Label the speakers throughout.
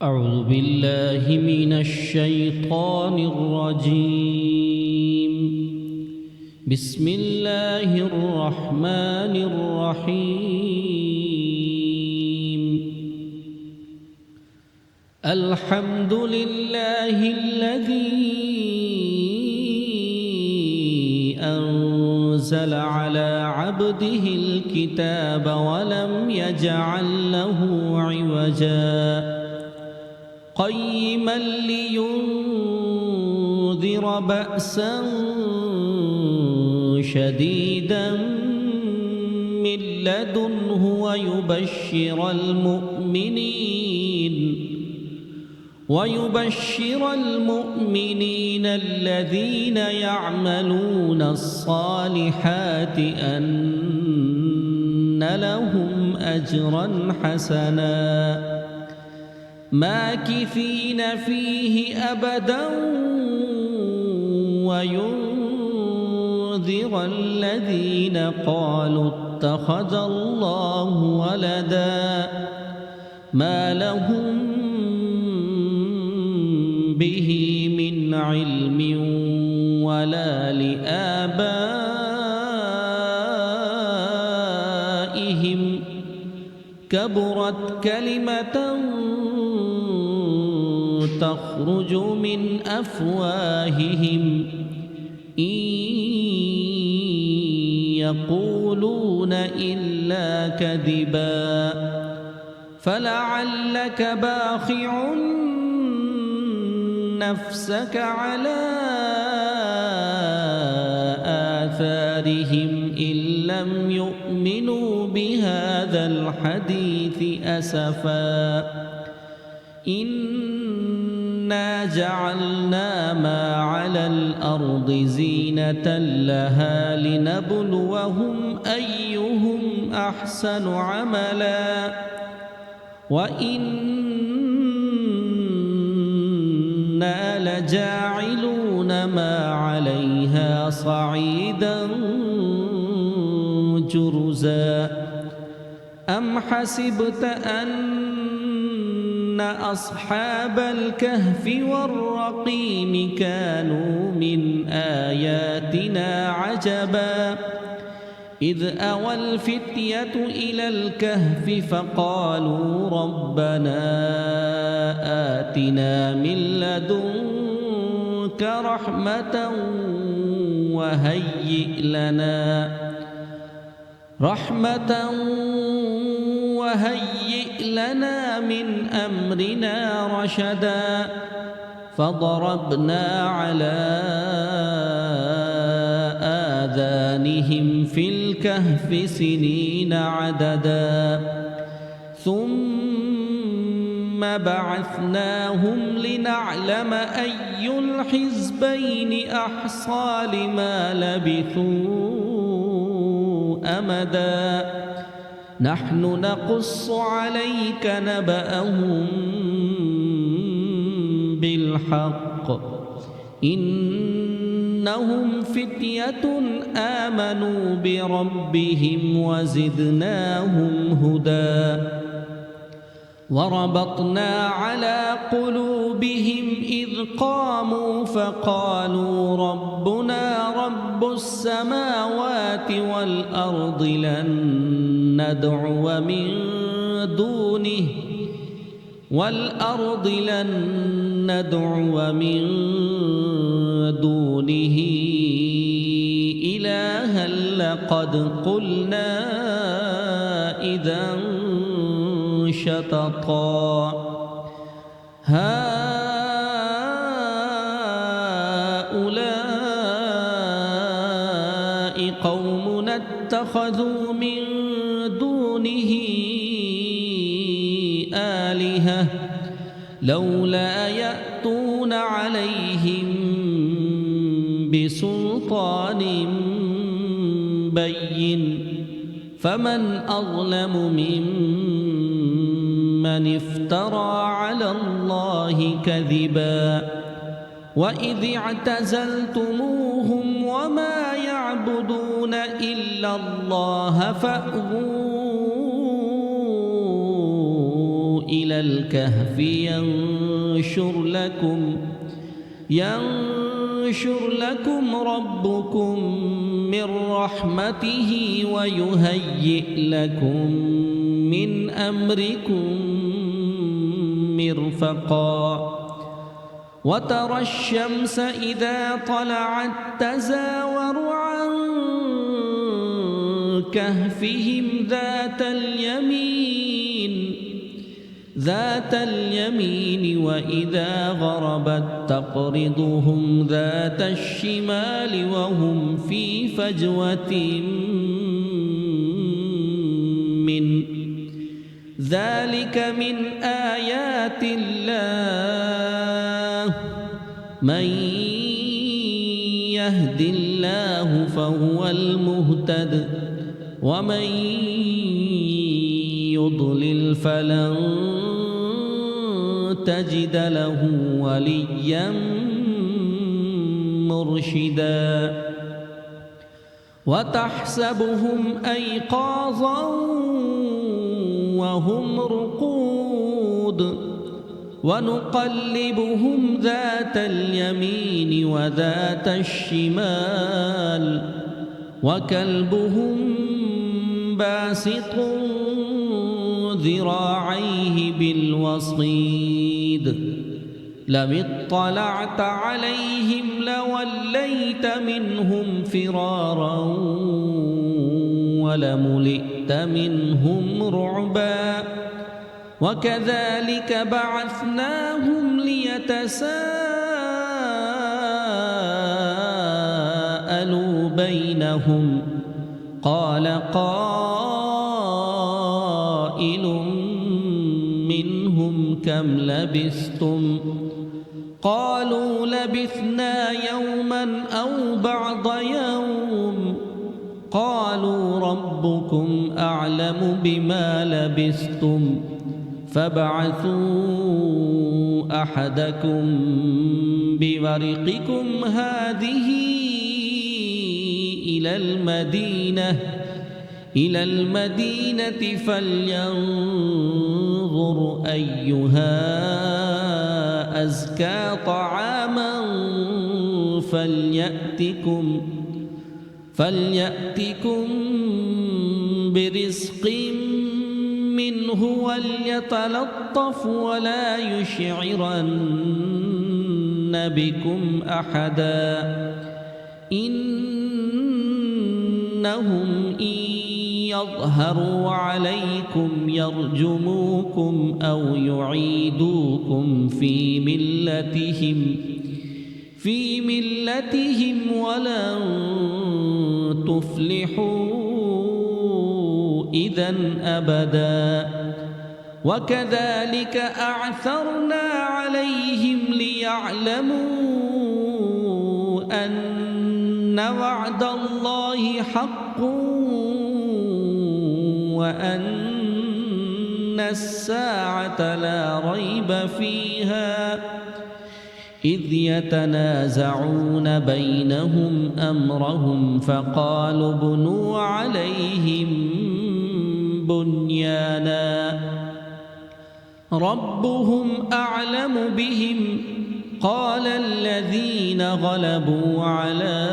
Speaker 1: أعوذ بالله من الشيطان الرجيم. بسم الله الرحمن الرحيم. الحمد لله الذي أنزل على عبده الكتاب ولم يجعل له عوجا قيما لينذر بأسا شديدا من لدنه ويبشر المؤمنين الذين يعملون الصالحات أن لهم أجرا حسنا ماكثين فيه أبدا وينذر الذين قالوا اتخذ الله ولدا ما لهم به من علم ولا لآبائهم كبرت كلمة تخرج من أفواههم إن يقولون إلا كذبا فلعلك باخع نفسك على آثارهم إن لم يؤمنوا بهذا الحديث أسفا إنا جعلنا ما على الأرض زينة لها لنبلوهم أيهم أحسن عملا وإنا لجاعلون ما عليها صعيدا جرزا أم حسبت أن أصحاب الكهف والرقيم كانوا من آياتنا عجبا إذ أوى الفتية إلى الكهف فقالوا ربنا آتنا من لدنك رحمة وهيئ لنا من أمرنا رشدا فضربنا على آذانهم في الكهف سنين عددا ثم بعثناهم لنعلم أي الحزبين أحصى لما لبثوا أمدا نحن نقص عليك نبأهم بالحق إنهم فتية آمنوا بربهم وزدناهم هدى وربطنا على قلوبهم إذ قاموا فقالوا ربنا رب السماوات والأرض لن ندعو من دونه إلها لقد قلنا إذا شططا هؤلاء قومنا اتخذوا من دونه آلهة لولا يأتون عليهم بسلطان بين فمن أظلم ممن افترى على الله كذبا وإذ اعتزلتموهم وما يعبدون إلا الله فأووا إلى الكهف ينشر لكم ربكم من رحمته ويهيئ لكم من أمركم مرفقا وترى الشمس إذا طلعت تزاور عن كهفهم ذات اليمين وإذا غربت تقرضهم ذات الشمال وهم في فجوة منه ذلك من آيات الله من يهد الله فهو المهتد ومن يضلل فلن تجد له وليا مرشدا وتحسبهم أيقاظا وهم رقود ونقلبهم ذات اليمين وذات الشمال وكلبهم باسط ذراعيه بالوصيد لو اطلعت عليهم لوليت منهم فرارا ولملئت منهم رعبا وكذلك بعثناهم ليتساءلوا بينهم قال قائل منهم كم لبثتم قالوا لبثنا يوما أو بعض يوم قالوا ربكم أعلم بما لبثتم فابعثوا أحدكم بورقكم هذه إلى المدينة فلينظر أيها أزكى طعاما فليأتكم برزق منه وليتلطف ولا يشعرن بكم أحدا إنهم إن يظهروا عليكم يرجموكم أو يعيدوكم في ملتهم ولن تفلحوا إذا أبدا وكذلك أعثرنا عليهم ليعلموا أن وعد الله حق وأن الساعة لا ريب فيها إذ يتنازعون بينهم أمرهم فقالوا ابنوا عليهم بنيانا ربهم أعلم بهم قال الذين غلبوا على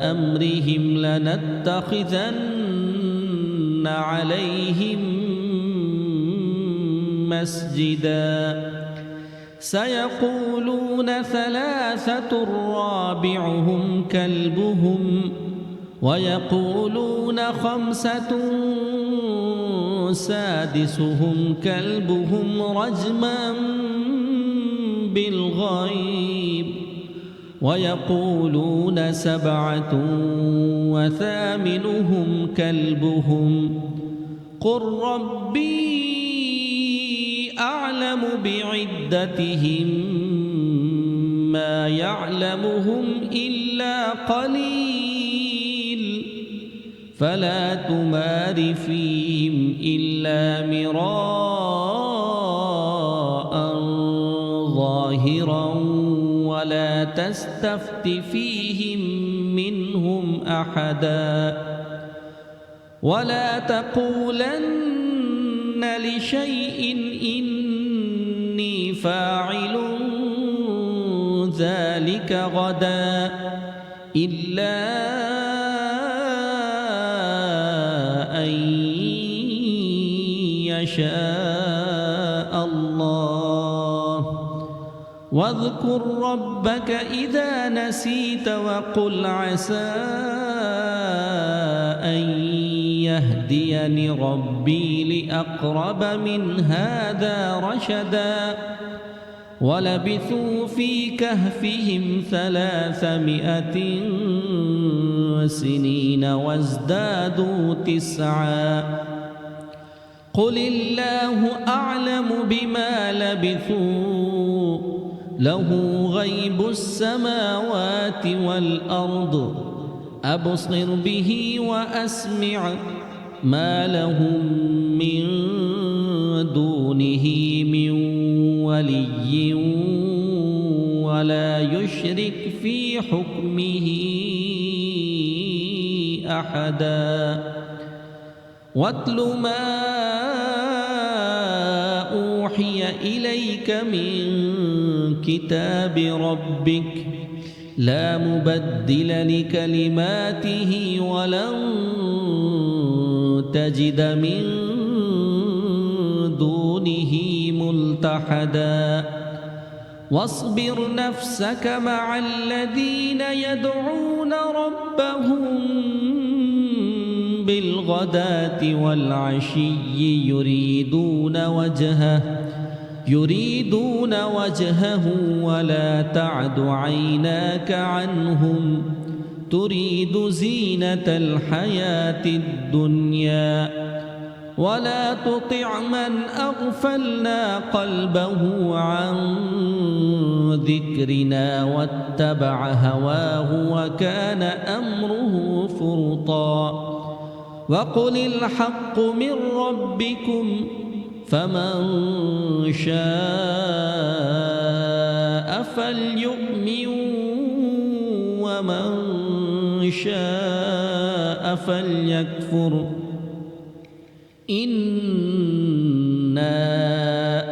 Speaker 1: أمرهم لنتخذن عليهم مسجدا سيقولون ثلاثة رابعهم كلبهم ويقولون خمسة سادسهم كلبهم رجما بالغيب ويقولون سبعة وثامنهم كلبهم قل ربي أعلم بعدتهم ما يعلمهم إلا قليل فلا تمار فيهم إلا مراء ظاهرا ولا تستفت فيهم منهم أحدا ولا تقولن لشيء إني فاعل ذلك غدا إلا أن يشاء الله واذكر ربك إذا نسيت وقل عسى أن يهديني ربي لأقرب من هذا رشدا ولبثوا في كهفهم 300 سنين وازدادوا 9 قل الله أعلم بما لبثوا له غيب السماوات والأرض أبصر به وأسمع ما لهم من دونه من ولي ولا يشرك في حكمه أحدا واتل ما أوحي إليك من كتاب ربك لا مبدل لكلماته ولن تجد من دونه ملتحدا واصبر نفسك مع الذين يدعون ربهم بالغداة والعشي يريدون وجهه ولا تعد عيناك عنهم تريد زينة الحياة الدنيا ولا تطع من أغفلنا قلبه عن ذكرنا واتبع هواه وكان أمره فرطا وقل الحق من ربكم فمن شاء فليؤمن ومن شاء فليكفر إنا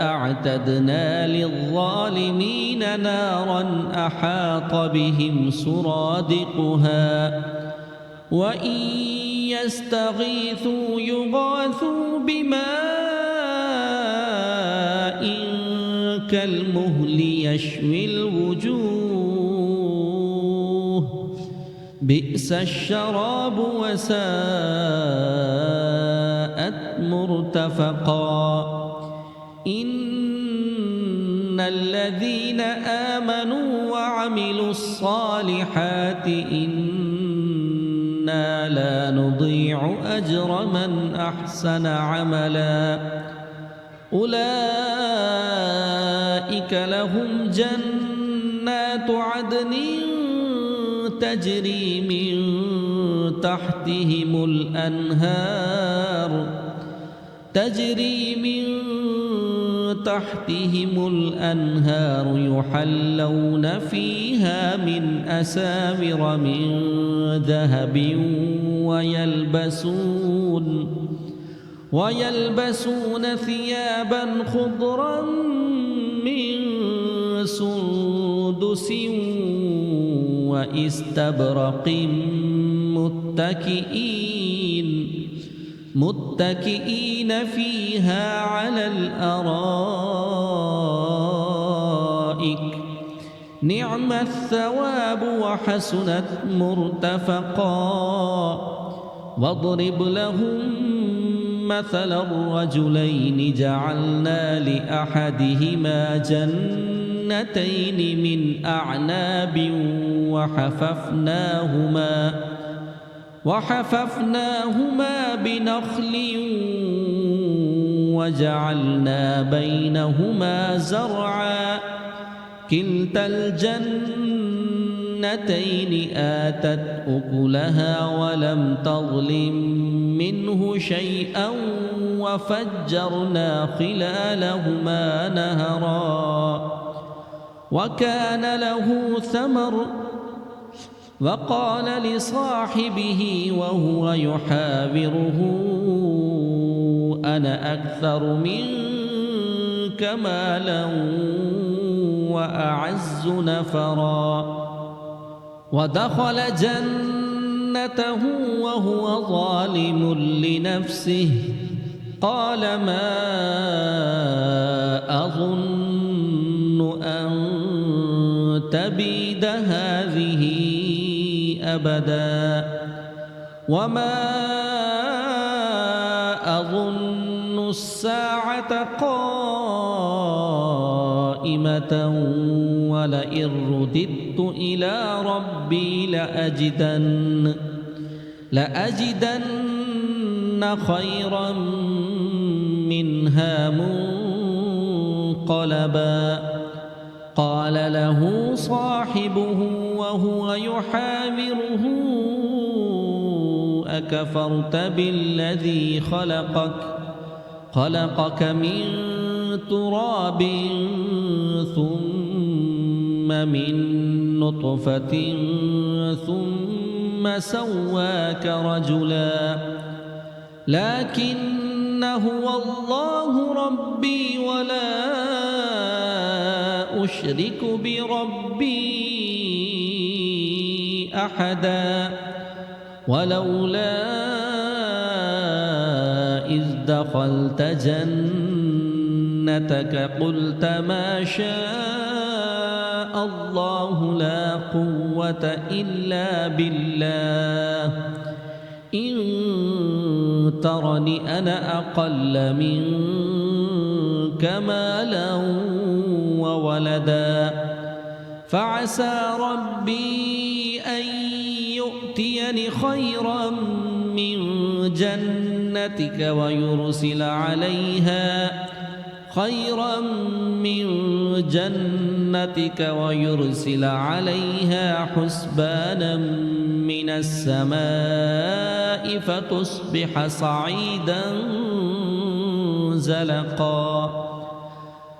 Speaker 1: أعتدنا للظالمين نارا أحاط بهم سرادقها وإن يستغيثوا يغاثوا بماء كالمهل يشوي الوجوه بئس الشراب وساءت مرتفقا إن الذين آمنوا وعملوا الصالحات إنا لا نضيع أجر من أحسن عملا أولئك لهم جنات عدن تجري من تحتهم الأنهار يحلون فيها من أساور من ذهب ويلبسون ثيابا خضرا من سندس وإستبرق متكئين فيها على الأرائك نعم الثواب وحسنت مرتفقا واضرب لهم مثل الرجلين جعلنا لأحدهما جنتين من أعناب وحففناهما بنخل وجعلنا بينهما زرعا كلتا الجنتين آتت أكلها ولم تظلم منه شيئا وفجرنا خلالهما نهرا وكان له ثمر وقال لصاحبه وهو يحاوره أنا أكثر منك مالا وأعز نفرا ودخل جنته وهو ظالم لنفسه قال ما أظن أن تبيد هذه أبدا وما أظن الساعة قائمة ولئن رددت إلى ربي لأجدن خيرا منها منقلبا قال له صاحبه وهو يحاوره أكفرت بالذي خلقك من تراب ثم من نطفة ثم سواك رجلا لكن هو الله ربي ولا أشرك بربي أحدا ولولا إذ دخلت جنتك قلت ما شاء الله لا قوة إلا بالله إن ترني أنا أقل منك مالا وولدا فعسى ربي أن يؤتيني خيرا من جنتك ويرسل عليها حسبانا من السماء فتصبح صعيدا زلقا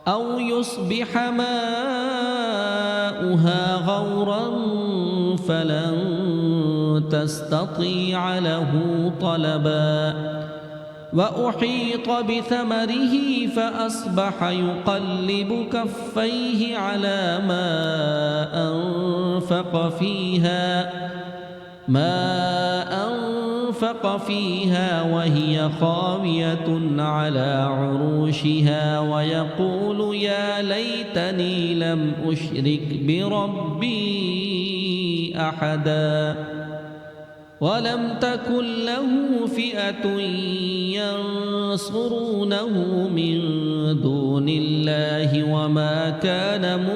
Speaker 1: أو يصبح ماؤها غورا فلن تستطيع له طلبا وأحيط بثمره فأصبح يقلب كفيه على ما أنفق فيها وهي خاوية على عروشها ويقول يا ليتني لم أشرك بربي أحدا ولم تكن له فئة ينصرونه من دون الله وما كان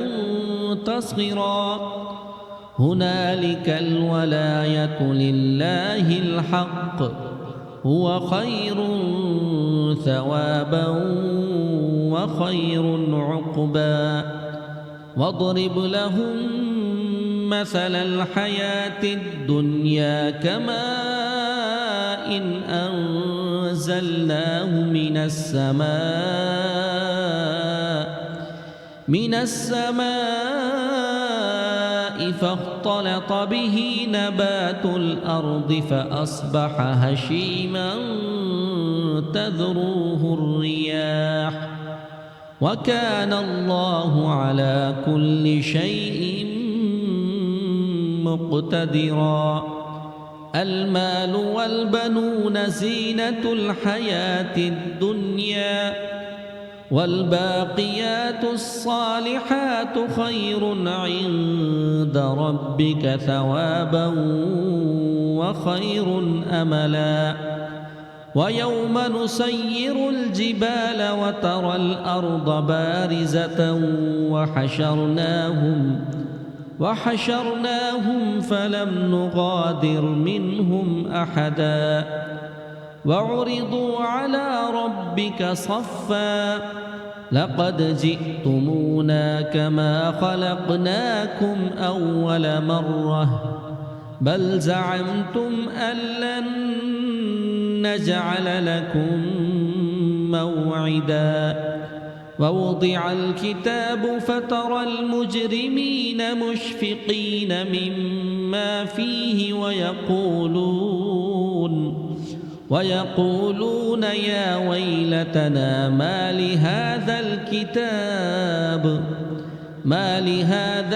Speaker 1: منتصرا هنالك الولاية لله الحق هو خير ثوابا وخير عقبا واضرب لهم مثل الحياة الدنيا كماء أنزلناه من السماء فاختلط به نبات الأرض فأصبح هشيما تذروه الرياح وكان الله على كل شيء مقتدرا المال والبنون زينة الحياة الدنيا والباقيات الصالحات خير عند ربك ثوابا وخير أملا ويوم نسير الجبال وترى الأرض بارزة وحشرناهم فلم نغادر منهم أحدا وعرضوا على ربك صفا لقد جئتمونا كما خلقناكم أول مرة بل زعمتم أن لن نجعل لكم موعدا ووضع الكتاب فترى المجرمين مشفقين مما فيه ويقولون يا ويلتنا ما لهذا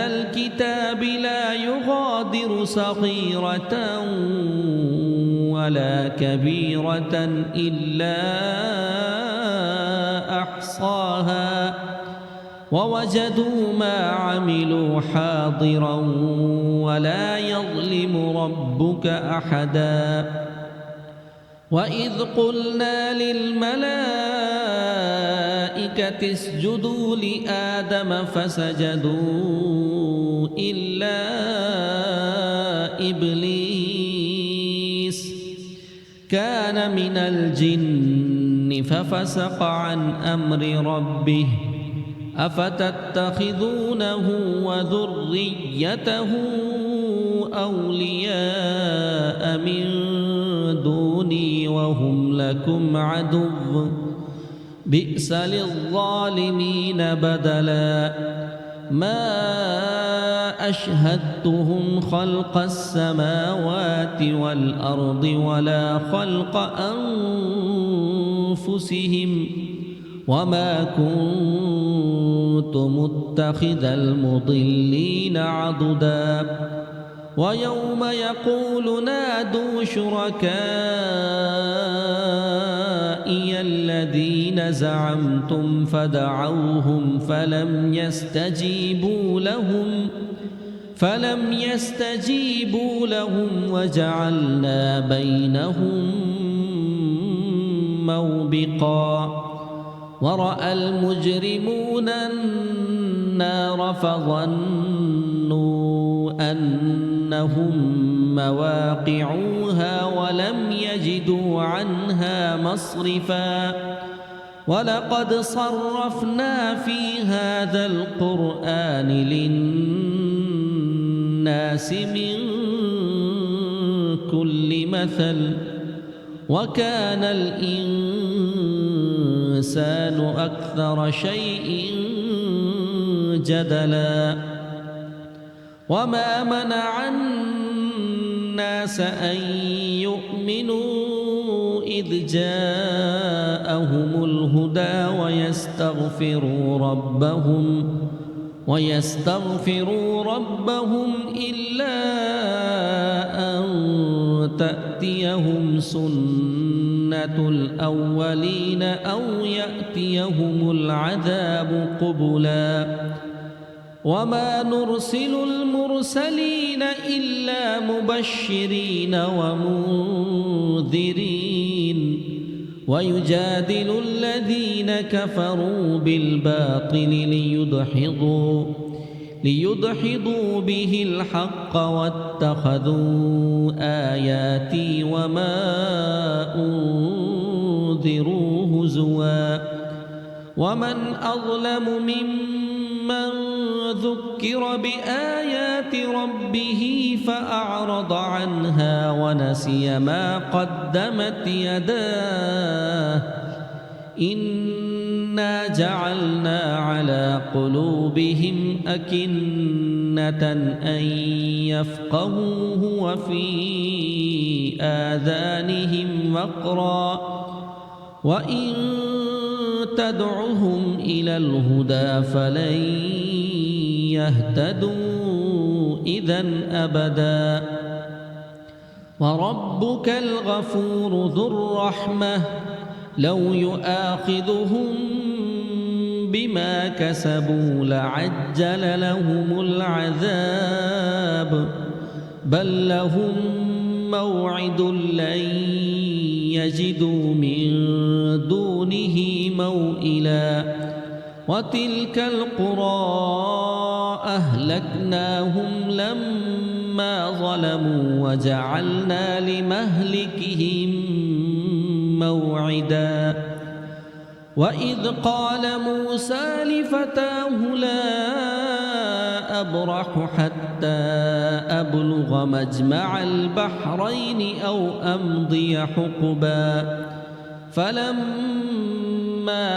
Speaker 1: الكتاب لا يغادر صغيرة ولا كبيرة إلا أحصاها ووجدوا ما عملوا حاضرا ولا يظلم ربك أحدا وإذ قلنا للملائكة اسجدوا لآدم فسجدوا إلا إبليس كان من الجن ففسق عن أمر ربه أفتتخذونه وذريته أولياء من دوني وهم لكم عدو بئس للظالمين بدلا ما أشهدتهم خلق السماوات والأرض ولا خلق أنفسهم وما كنت متخذ المضلين عضدا ويوم يقول نادوا شركائي الذين زعمتم فدعوهم فلم يستجيبوا لهم وجعلنا بينهم موبقا ورأى المجرمون النار فظنوا أنهم مواقعوها ولم يجدوا عنها مصرفا ولقد صرفنا في هذا القرآن للناس من كل مثل وكان الإنسان أكثر شيء جدلا وما منع الناس أن يؤمنوا إذ جاءهم الهدى ويستغفروا ربهم إلا أن تأتيهم سنة الأولين أو يأتيهم العذاب قبلا وما نرسل المرسلين إلا مبشرين ومنذرين ويجادل الذين كفروا بالباطل ليدحضوا به الحق واتخذوا آياتي وما أنذروا هزوا ومن أظلم ممن ذكر بآيات ربه فأعرض عنها ونسي ما قدمت يداه إنا جعلنا على قلوبهم أكنة أن يفقهوه وفي آذانهم وقرا وإن تدعهم إلى الهدى فلن يهتدوا إذن أبدا وربك الغفور ذو الرحمة لو يؤاخذهم بما كسبوا لعجل لهم العذاب بل لهم موعد لن يجدوا من دونه موئلا وتلك القرى أهلكناهم لما ظلموا وجعلنا لمهلكهم موعدا وإذ قال موسى لفتاه لا أبرح حتى أبلغ مجمع البحرين أو أمضي حقبا فلما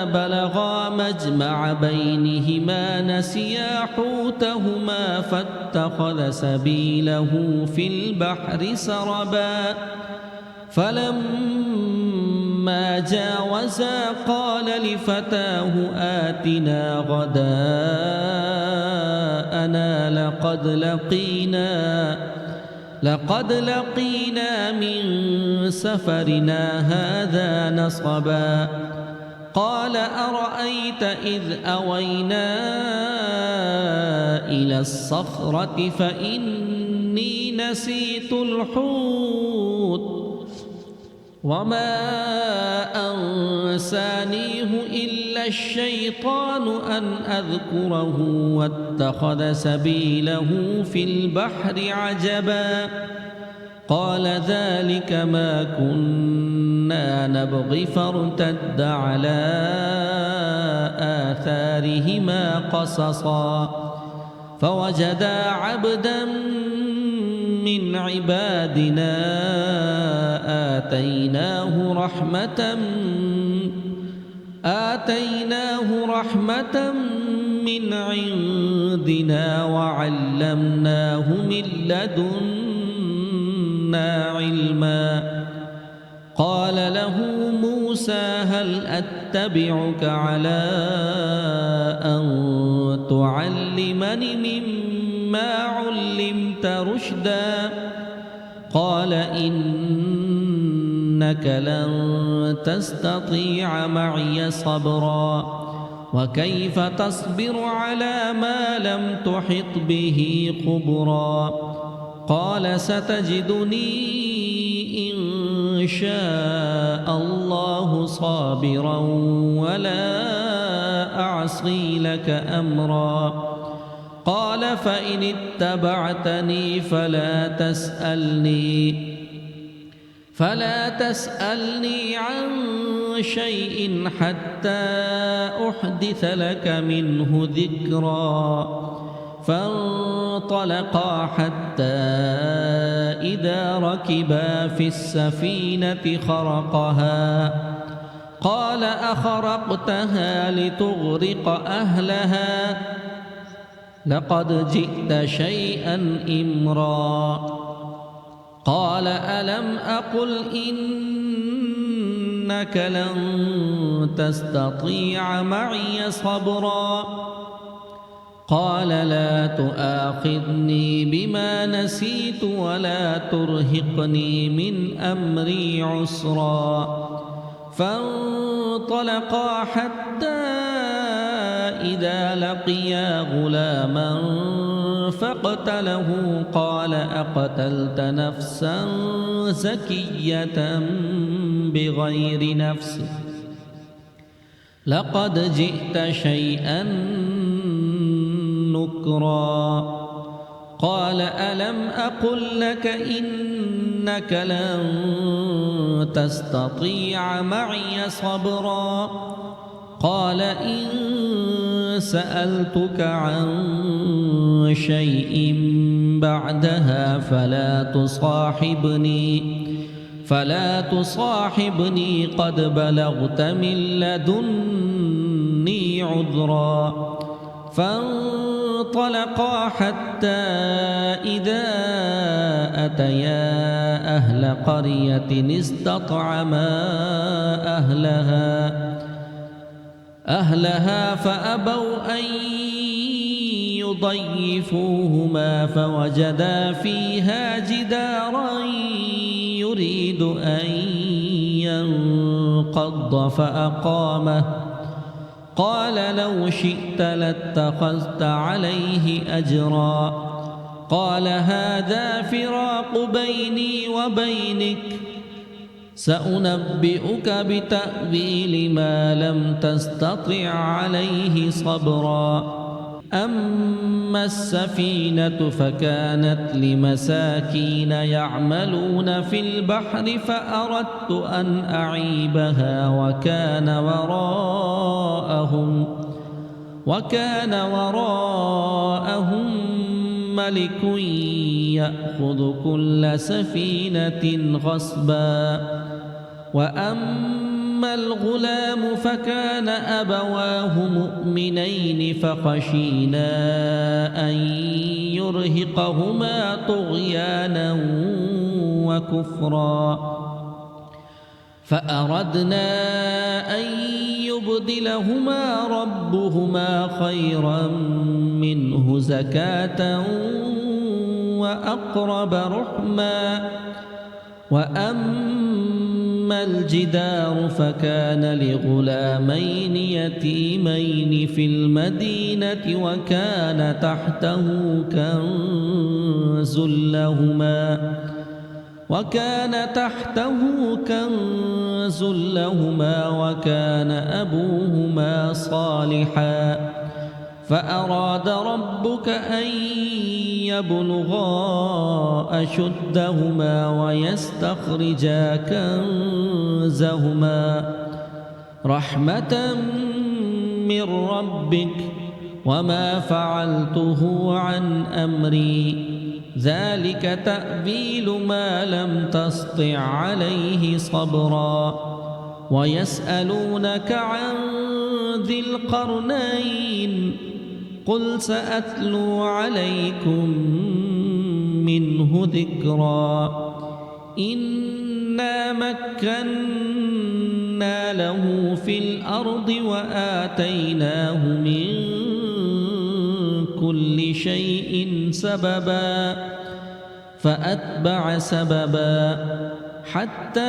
Speaker 1: بلغا مجمع بينهما نسيا حوتهما فاتخذ سبيله في البحر سربا فلما جاوزا قال لفتاه آتنا غداءنا لقد لقينا من سفرنا هذا نصبا قال أرأيت إذ أوينا إلى الصخرة فإني نسيت الحوت وما أنسانيه إلا الشيطان أن أذكره واتخذ سبيله في البحر عجبا قال ذلك ما كنا نبغي فارتد على آثارهما قصصا فوجدا عبدا من عبادنا آتيناه رحمة من عندنا وعلمناه من لدنا علما قال له موسى هل أتبعك على أن تعلمني مما علمت رشدا قال إنك لن تستطيع معي صبرا وكيف تصبر على ما لم تحط به خبرا قال ستجدني إن شاء الله صابرا ولا أعصي لك أمرا قال فإن اتبعتني فلا تسألني عن شيء حتى أحدث لك منه ذكرا فانطلقا حتى إذا ركبا في السفينة خرقها قال أخرقتها لتغرق أهلها لقد جئت شيئا إمرا قال ألم أقل إنك لن تستطيع معي صبرا قال لا تؤاخذني بما نسيت ولا ترهقني من أمري عسرا فانطلقا حتى إذا لقيا غلاما فاقتله قال أقتلت نفسا زكية بغير نفس لقد جئت شيئا نكرا قال ألم أقل لك إنك لن تستطيع معي صبرا قال إن سألتك عن شيء بعدها فلا تصاحبني قد بلغت من لدني عذرا فانطلقا حتى إذا أتيا أهل قرية استطعما أهلها فأبوا أن يضيفوهما فوجدا فيها جدارا يريد أن ينقض فأقامه قال لو شئت لاتخذت عليه أجرا قال هذا فراق بيني وبينك سأنبئك بتأويل ما لم تستطع عليه صبرا أما السفينة فكانت لمساكين يعملون في البحر فأردت أن أعيبها وكان وراءهم ملك يأخذ كل سفينة غصبا وأما الغلام فكان أبواه مؤمنين فخشينا أن يرهقهما طغيانا وكفرا فأردنا أن يبدلهما ربهما خيرا منه زكاة وأقرب رحما وأما الجدار فكان لغلامين يتيمين في المدينة وكان تحته كنز لهما وكان أبوهما صالحا فأراد ربك أن يبلغا أشدهما ويستخرجا كنزهما رحمة من ربك وما فعلته عن أمري ذلك تأويل ما لم تسطع عليه صبرا ويسألونك عن ذي القرنين قل سأتلو عليكم منه ذكرا إنا مكنا له في الأرض وآتيناه من كل شيء سببا فأتبع سببا حتى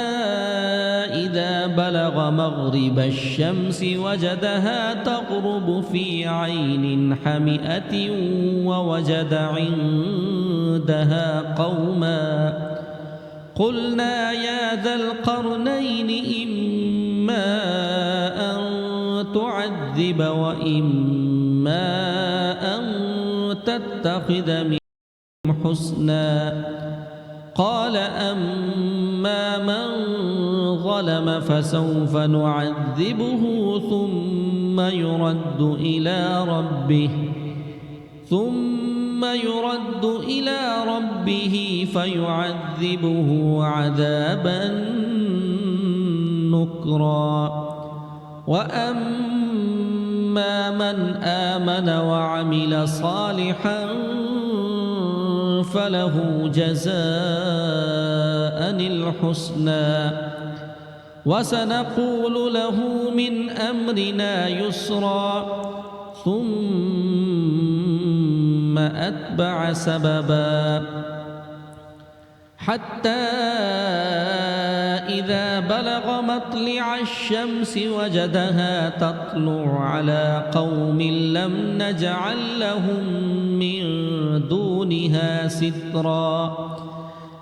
Speaker 1: إذا بلغ مغرب الشمس وجدها تغرب في عين حمئة ووجد عندها قوما قلنا يا ذا القرنين إما أن تعذب وإما أن تتخذ منهم حسنا قال أما من ظلم فسوف نعذبه ثم يرد إلى ربه فيعذبه عذابا نكرا وأما من آمن وعمل صالحا فله جزاء الحسنى وسنقول له من أمرنا يسرا ثم أتبع سببا حتى إذا بلغ مطلع الشمس وجدها تطلع على قوم لم نجعل لهم من دونها سترا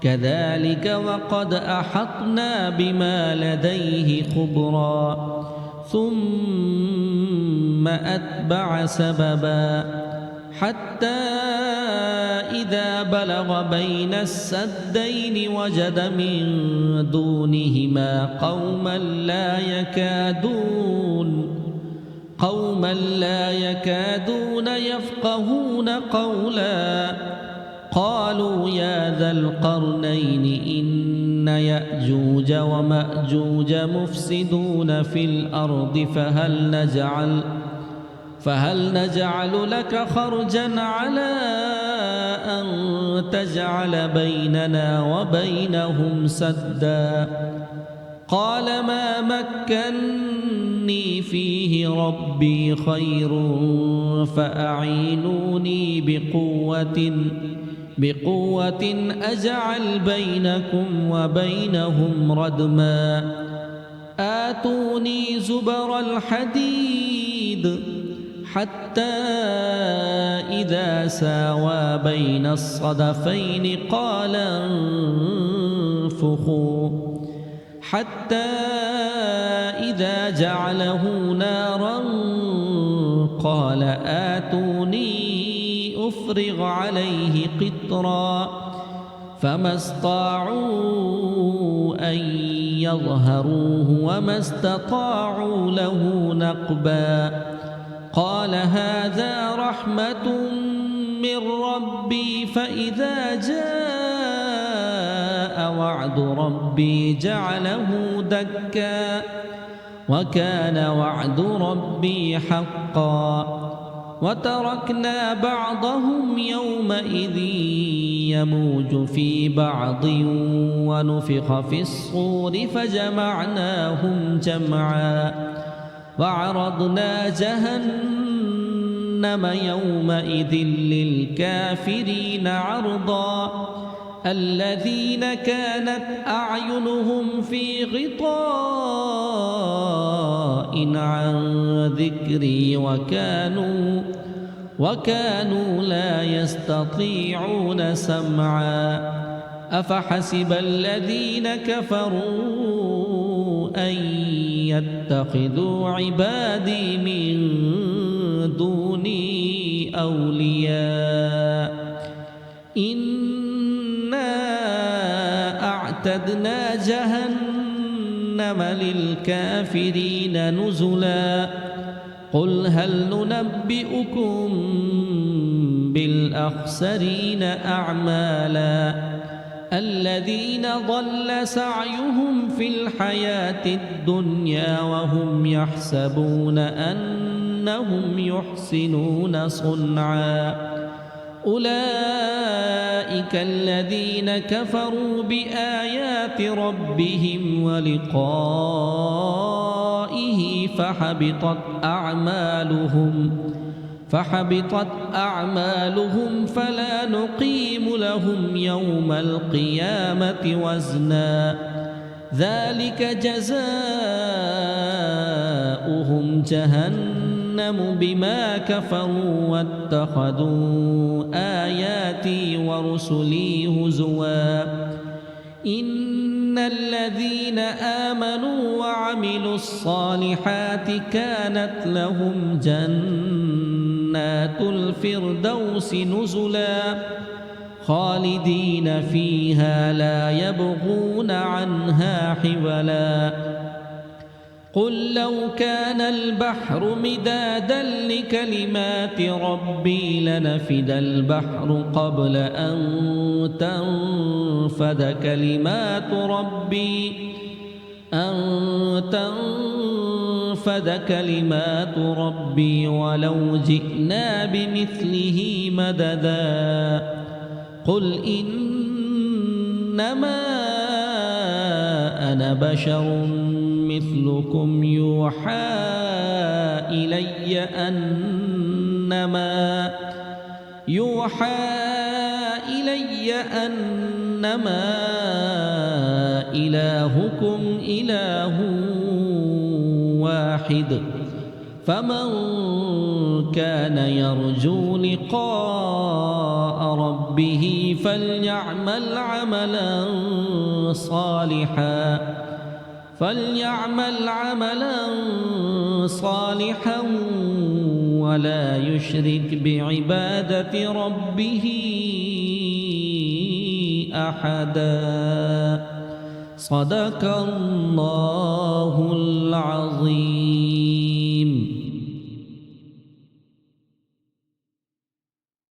Speaker 1: كذلك وقد أحطنا بما لديه خبرا ثم أتبع سببا حتى إذا بلغ بين السدين وجد من دونهما قوما لا يكادون يفقهون قولا قالوا يا ذا القرنين إن يأجوج ومأجوج مفسدون في الأرض فهل نجعل لك خرجا على أن تجعل بيننا وبينهم سدا قال ما مكني فيه ربي خير فأعينوني بقوة أجعل بينكم وبينهم ردما آتوني زبر الحديد حتى إذا ساوى بين الصدفين قال انفخوا حتى إذا جعله نارا قال آتوني أفرغ عليه قطرا فما استطاعوا أن يظهروه وما استطاعوا له نقبا قال هذا رحمة من ربي فإذا جاء وعد ربي جعله دكا وكان وعد ربي حقا وتركنا بعضهم يومئذ يموج في بعض ونفخ في الصور فجمعناهم جمعا وعرضنا جهنم يومئذ للكافرين عرضا الذين كانت أعينهم في غطاء عن ذكري وكانوا لا يستطيعون سمعا أفحسب الذين كفروا أن يتخذوا عبادي من دوني أولياء إنا أعتدنا جهنم للكافرين نزلا قل هل ننبئكم بالأخسرين أعمالا الذين ضل سعيهم في الحياة الدنيا وهم يحسبون أنهم يحسنون صنعا أولئك الذين كفروا بآيات ربهم ولقائه فحبطت أعمالهم فلا نقيم لهم يوم القيامة وزنا ذلك جزاؤهم جهنم بما كفروا واتخذوا آياتي ورسلي هزوا إن الذين آمنوا وعملوا الصالحات كانت لهم جنات الفردوس نزلا خالدين فيها لا يبغون عنها حولا قل لو كان البحر مدادا لكلمات ربي لنفد البحر قبل أن تنفد كلمات ربي ولو جئنا بمثله مددا قل إنما أنا بشر مثلكم يوحى إلي أنما إلهكم إله واحد فمن كان يرجو لقاء ربه فليعمل عملا صالحا ولا يشرك بعبادة ربه أحدا صدق الله العظيم.